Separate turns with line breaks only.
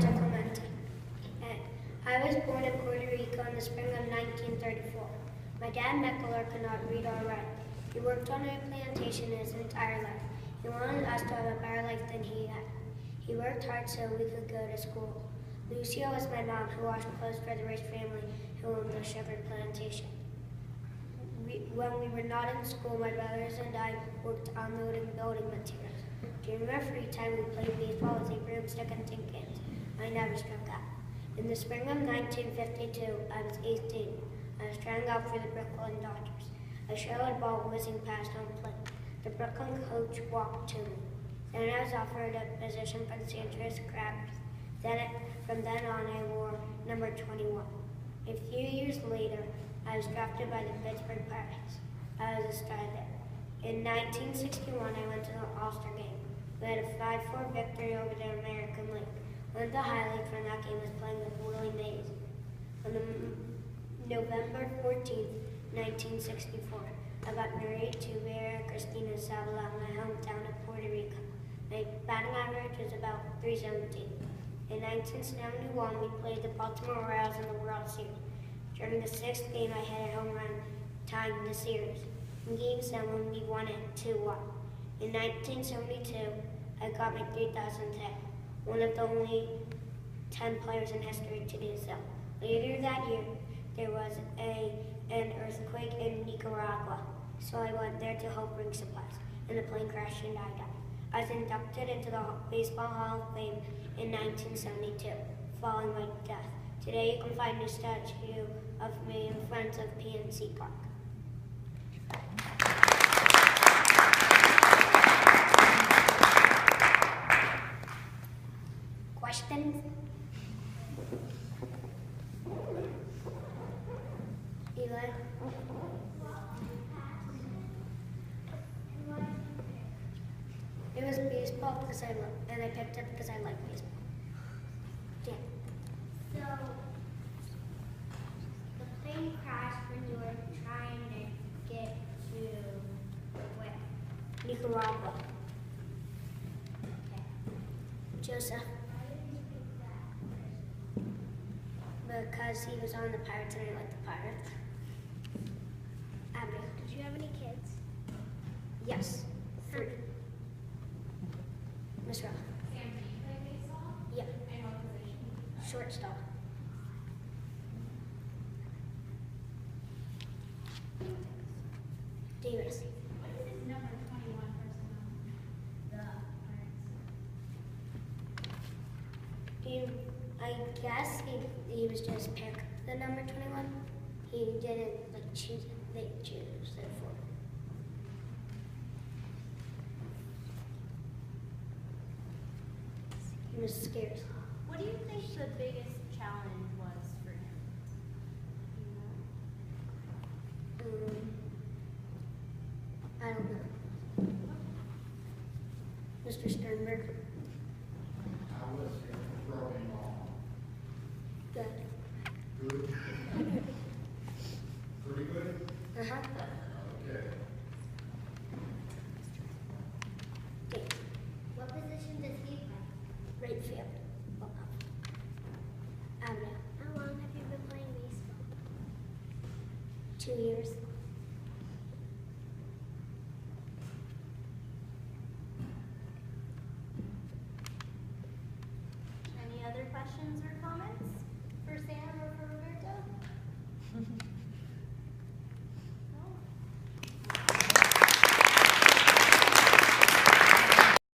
Roberto Clemente. I was born in Puerto Rico in the spring of 1934. My dad, Meckler, could not read or write. He worked on a plantation his entire life. He wanted us to have a better life than he had. He worked hard so we could go to school. Lucia was my mom, who washed clothes for the rich family who owned the sugar plantation. When we were not in school, my brothers and I worked unloading building materials. During our free time, we played baseball with a broomstick and tin cans. I never struck out. In the spring of 1952, I was 18. I was trying out for the Brooklyn Dodgers. A shallow ball whizzing past home plate. The Brooklyn coach walked to me. Then I was offered a position for the San Francisco Crabs. From then on, I wore number 21. A few years later, I was drafted by the Pittsburgh Pirates. I was a star there. In 1961, I went to the All-Star game. We had a 5-4 victory over the American League. One of the highlights from that game was playing with Willie Mays. On November 14th, 1964, I got married to Vera Cristina Zavala in my hometown of Puerto Rico. My batting average was about .317. In 1971, we played the Baltimore Orioles in the World Series. During the 6th game, I hit a home run, tying the series. In Game 7, we won it 2-1. In 1972, I got my 3,000th hit, one of the only 10 players in history to do so. Later that year, there was an earthquake in Nicaragua, so I went there to help bring supplies, and the plane crashed and I died. I was inducted into the Baseball Hall of Fame in 1972, following my death. Today you can find a statue of me in front of PNC Park. Questions? Eli? It was baseball because and I picked it because I like baseball. Yeah.
So, the plane crashed when you were trying to get to where?
Nicaragua.
Okay.
Joseph.
Why did you pick that?
Because he was on the Pirates and I like the Pirates. Abby.
Did you have any kids?
Yes. 3. Miss Rowe.
Sam, do you play baseball?
Yeah.
And what position?
Shortstop. Davis.
What is his number 21 person on the Pirates?
I guess he was just picked the number 21. He didn't choose it. They choose it for him. He was scared.
What do you think the biggest challenge was for him?
I don't know. Mr. Sternberg.
How was it throwing ball?
Good.
Good? Pretty good?
Uh-huh.
Okay.
Dave.
What position does he play?
Right field. Avenue.
How long have you been playing baseball?
2 years.
Any other questions or comments for Sam or for Roberto?